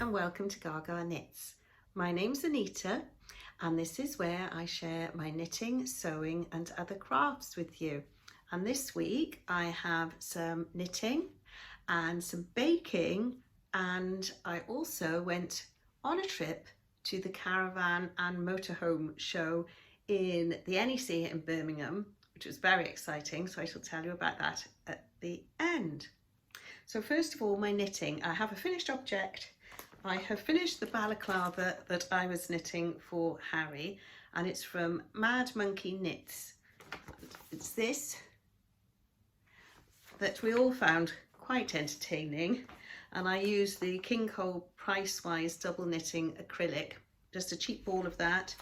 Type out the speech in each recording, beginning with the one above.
and welcome to Gaga Knits. My name's Anita and this is where I share my knitting, sewing and other crafts with you. And this week I have some knitting and some baking, and I also went on a trip to the Caravan and Motorhome show in the NEC in Birmingham, which was very exciting, so I shall tell you about that at the end. So first of all, my knitting. I have a finished object. I have finished the balaclava that I was knitting for Harry, and it's from Mad Monkey Knits. It's this that we all found quite entertaining, and I used the King Cole Price-Wise double knitting acrylic, just a cheap ball of that,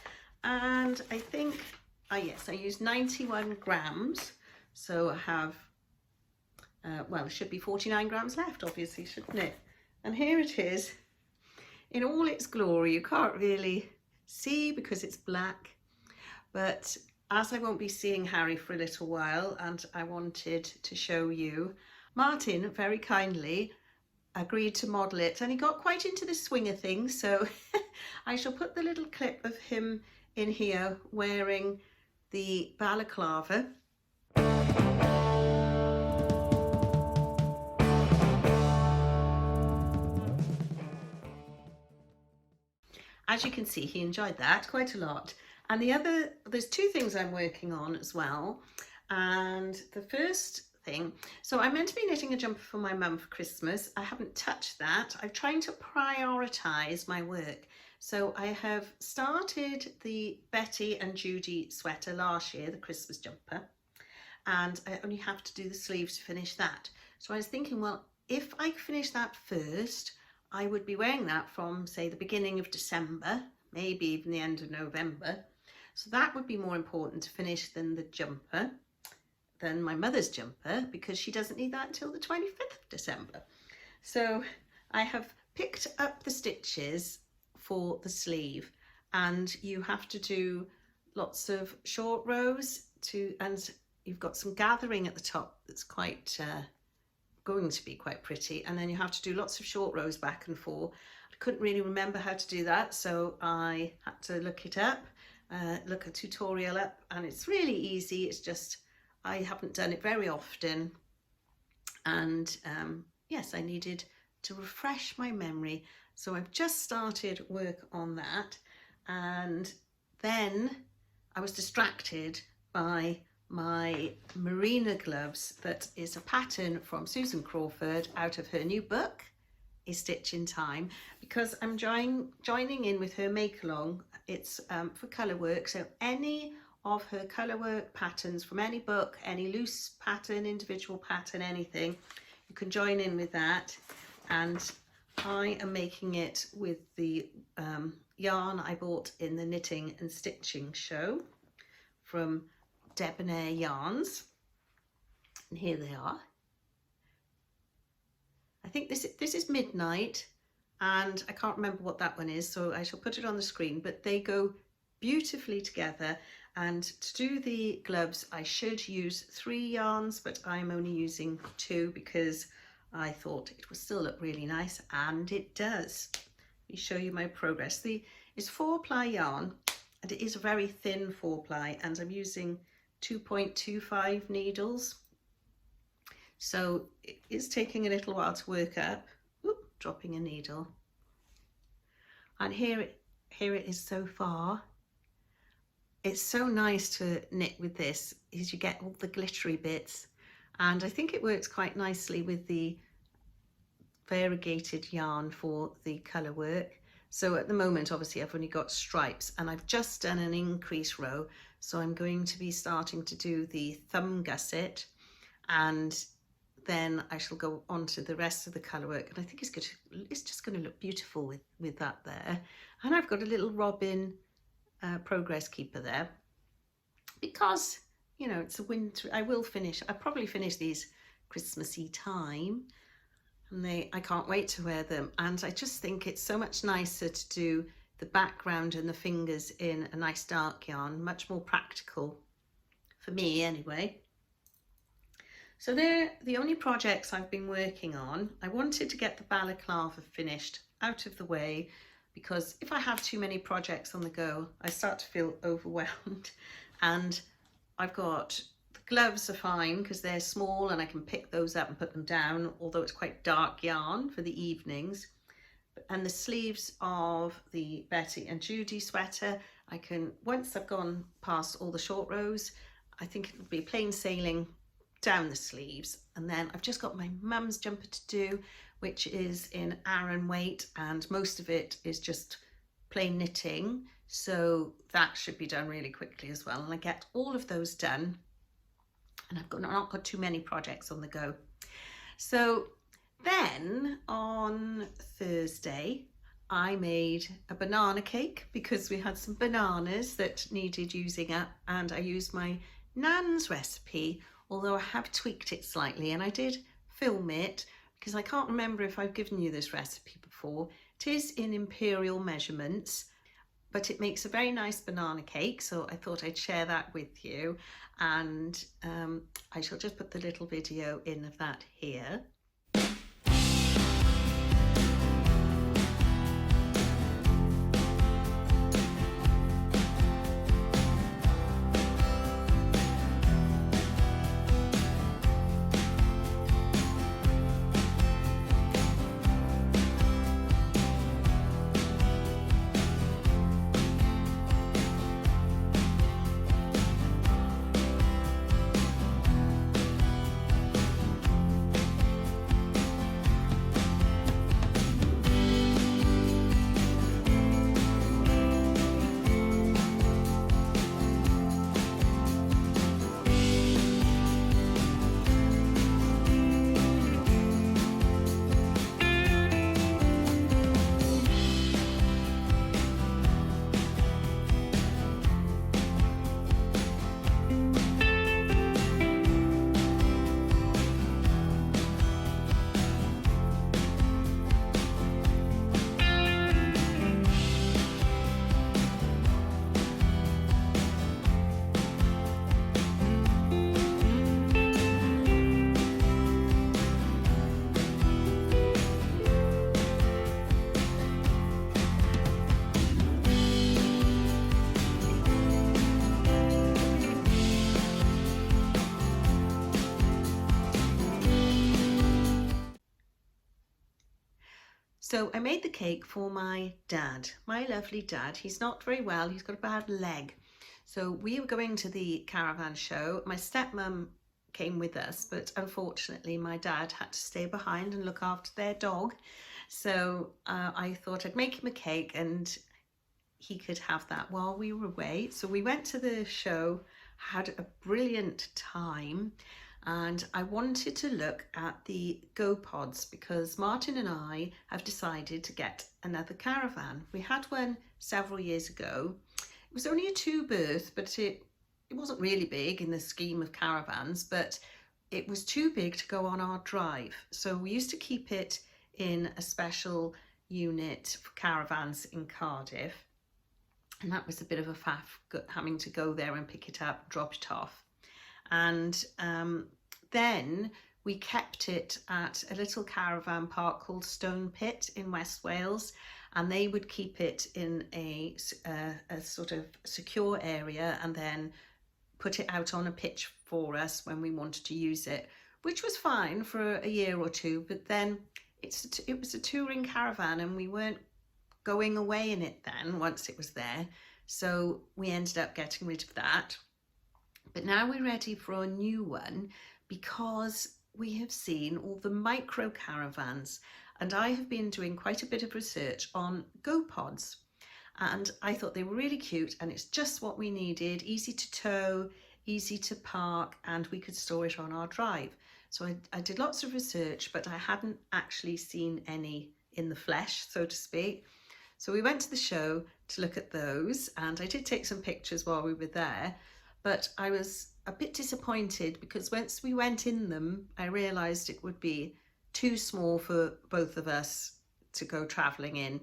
and I think, yes, I used 91 grams, so I have well, there should be 49 grams left, obviously, shouldn't it? And here it is in all its glory. You can't really see because it's black, but as I won't be seeing Harry for a little while and I wanted to show you, Martin very kindly agreed to model it, and he got quite into the swing of things, so I shall put the little clip of him in here wearing the balaclava. As you can see, he enjoyed that quite a lot. And there's two things I'm working on as well. And the first thing, so I'm meant to be knitting a jumper for my mum for Christmas. I haven't touched that. I'm trying to prioritise my work. So I have started the Betty and Judy sweater last year, the Christmas jumper, and I only have to do the sleeves to finish that. So I was thinking, well, if I finish that first, I would be wearing that from, say, the beginning of December, maybe even the end of November. So that would be more important to finish than the jumper, than my mother's jumper, because she doesn't need that until the 25th of December. So I have picked up the stitches for the sleeve, and you have to do lots of short rows and you've got some gathering at the top that's quite going to be quite pretty, and then you have to do lots of short rows back and forth. I couldn't really remember how to do that, so I had to look it up, look a tutorial up, and it's really easy. It's just I haven't done it very often, and yes, I needed to refresh my memory, so I've just started work on that. And then I was distracted by my merino gloves. That is a pattern from Susan Crawford out of her new book, A Stitch in Time, because I'm joining in with her make along. It's for colour work, so any of her colour work patterns from any book, any loose pattern, individual pattern, anything, you can join in with that. And I am making it with the yarn I bought in the Knitting and Stitching show from Debonair Yarns, and here they are. I think this is Midnight, and I can't remember what that one is, so I shall put it on the screen, but they go beautifully together. And to do the gloves I should use 3 yarns, but I'm only using 2 because I thought it would still look really nice, and it does. Let me show you my progress. It's 4-ply yarn, and it is a very thin 4-ply, and I'm using 2.25 needles, so it is taking a little while to work up. Oop, dropping a needle. And here it is so far. It's so nice to knit with this, is you get all the glittery bits, and I think it works quite nicely with the variegated yarn for the colour work. So at the moment, obviously, I've only got stripes, and I've just done an increase row, so I'm going to be starting to do the thumb gusset, and then I shall go on to the rest of the colour work, and I think it's just going to look beautiful with that there. And I've got a little robin progress keeper there, because, you know, it's a winter. I'll probably finish these Christmassy time, and I can't wait to wear them. And I just think it's so much nicer to do the background and the fingers in a nice dark yarn, much more practical for me anyway. So they're the only projects I've been working on. I wanted to get the balaclava finished out of the way, because if I have too many projects on the go, I start to feel overwhelmed. And I've got, the gloves are fine because they're small and I can pick those up and put them down, although it's quite dark yarn for the evenings. And the sleeves of the Betty and Judy sweater, I can, once I've gone past all the short rows, I think it'll be plain sailing down the sleeves. And then I've just got my mum's jumper to do, which is in Aran weight, and most of it is just plain knitting, so that should be done really quickly as well. And I get all of those done, and I've not got too many projects on the go. So then on Thursday I made a banana cake because we had some bananas that needed using up, and I used my Nan's recipe, although I have tweaked it slightly, and I did film it because I can't remember if I've given you this recipe before. It is in imperial measurements, but it makes a very nice banana cake, so I thought I'd share that with you, and I shall just put the little video in of that here. So I made the cake for my dad, my lovely dad. He's not very well, he's got a bad leg. So we were going to the caravan show. My stepmom came with us, but unfortunately my dad had to stay behind and look after their dog. So I thought I'd make him a cake and he could have that while we were away. So we went to the show, had a brilliant time. And I wanted to look at the Go Pods because Martin and I have decided to get another caravan. We had one several years ago. It was only a 2-berth, but it wasn't really big in the scheme of caravans, but it was too big to go on our drive. So we used to keep it in a special unit for caravans in Cardiff. And that was a bit of a faff, having to go there and pick it up, drop it off. And then we kept it at a little caravan park called Stone Pit in West Wales, and they would keep it in a sort of secure area and then put it out on a pitch for us when we wanted to use it, which was fine for a year or two. But then it was a touring caravan and we weren't going away in it then once it was there, so we ended up getting rid of that. But now we're ready for a new one because we have seen all the micro caravans, and I have been doing quite a bit of research on Go Pods, and I thought they were really cute, and it's just what we needed: easy to tow, easy to park, and we could store it on our drive. So I did lots of research, but I hadn't actually seen any in the flesh, so to speak. So we went to the show to look at those, and I did take some pictures while we were there. But I was a bit disappointed because once we went in them, I realised it would be too small for both of us to go travelling in,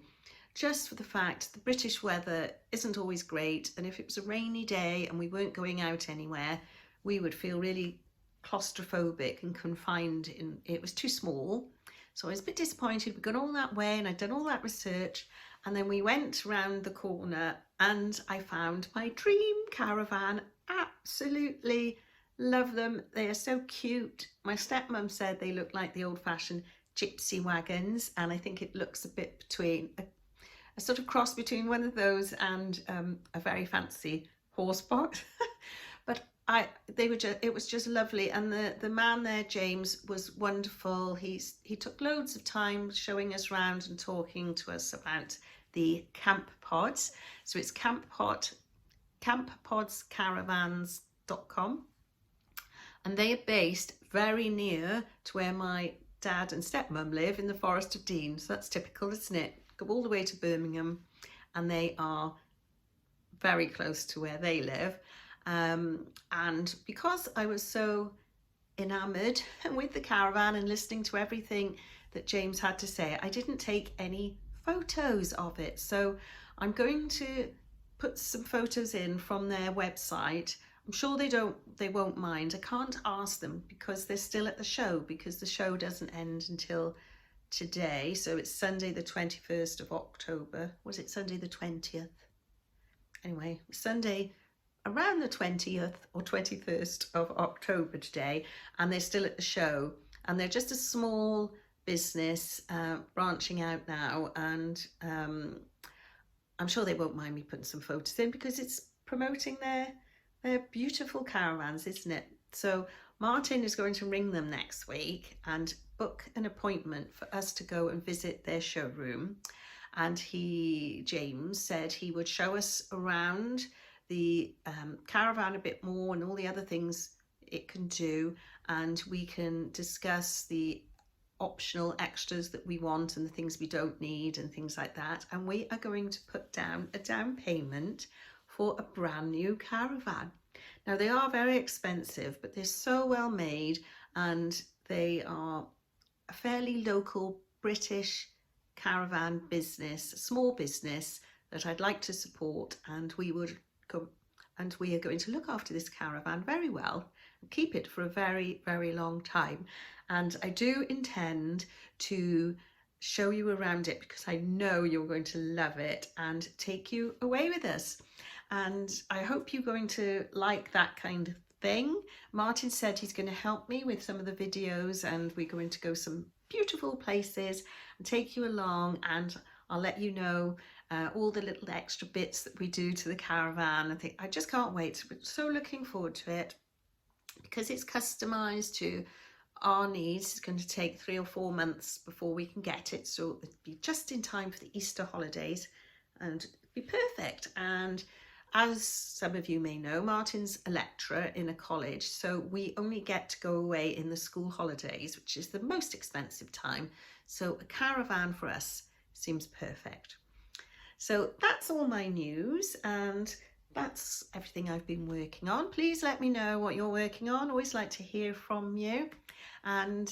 just for the fact the British weather isn't always great, and if it was a rainy day and we weren't going out anywhere, we would feel really claustrophobic and confined in. It was too small. So I was a bit disappointed. We'd gone all that way and I'd done all that research, and then we went round the corner and I found my dream caravan. Absolutely love them. They are so cute. My stepmom said they look like the old-fashioned gypsy wagons, and I think it looks a bit between a sort of cross between one of those and a very fancy horse box. But it was just lovely, and the man there, James, was wonderful. He took loads of time showing us around and talking to us about the camp pods. So it's camppodscaravans.com, and they are based very near to where my dad and stepmom live, in the Forest of Dean. So that's typical, isn't it? Go all the way to Birmingham, and they are very close to where they live. And because I was so enamored with the caravan and listening to everything that James had to say, I didn't take any photos of it. So I'm going to put some photos in from their website. I'm sure they won't mind. I can't ask them because they're still at the show, because the show doesn't end until today. So it's Sunday the 21st of October. Was it Sunday the 20th? Anyway, Sunday around the 20th or 21st of October today, and they're still at the show, and they're just a small business branching out now, and I'm sure they won't mind me putting some photos in because it's promoting their beautiful caravans, isn't it? So Martin is going to ring them next week and book an appointment for us to go and visit their showroom, and James said he would show us around the caravan a bit more and all the other things it can do, and we can discuss the optional extras that we want and the things we don't need and things like that. And we are going to put down a down payment for a brand new caravan. Now, they are very expensive, but they're so well made, and they are a fairly local British caravan business, a small business that I'd like to support, and we are going to look after this caravan very well and keep it for a very, very long time. And I do intend to show you around it because I know you're going to love it and take you away with us. And I hope you're going to like that kind of thing. Martin said he's going to help me with some of the videos, and we're going to go some beautiful places and take you along, and I'll let you know all the little extra bits that we do to the caravan. I just can't wait. We're so looking forward to it because it's customized to our needs. It's going to take 3 or 4 months before we can get it, so it'll be just in time for the Easter holidays and it'll be perfect. And as some of you may know, Martin's a lecturer in a college, so we only get to go away in the school holidays, which is the most expensive time. So a caravan for us seems perfect. So that's all my news, and that's everything I've been working on. Please let me know what you're working on. Always like to hear from you. And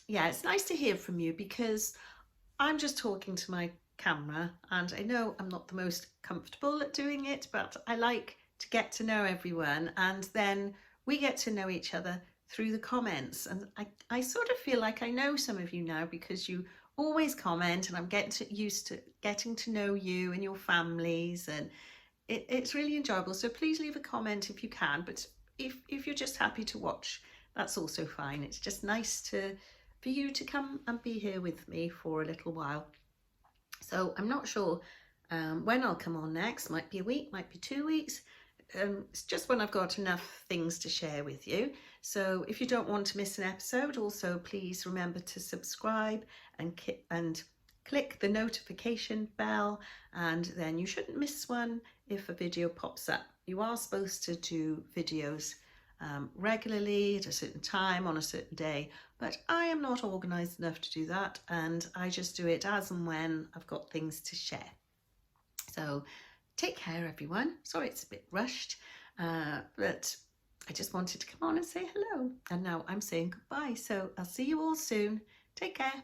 yeah, it's nice to hear from you because I'm just talking to my camera, and I know I'm not the most comfortable at doing it, but I like to get to know everyone, and then we get to know each other through the comments. And I sort of feel like I know some of you now because you always comment, and I'm getting used to getting to know you and your families, and it's really enjoyable. So please leave a comment if you can, but if you're just happy to watch, that's also fine. It's just nice for you to come and be here with me for a little while. So I'm not sure when I'll come on next. Might be a week, might be 2 weeks. It's just when I've got enough things to share with you. So if you don't want to miss an episode, also please remember to subscribe and click the notification bell, and then you shouldn't miss one if a video pops up. You are supposed to do videos regularly at a certain time on a certain day, but I am not organised enough to do that, and I just do it as and when I've got things to share. So take care, everyone. Sorry it's a bit rushed, but I just wanted to come on and say hello, and now I'm saying goodbye. So I'll see you all soon. Take care.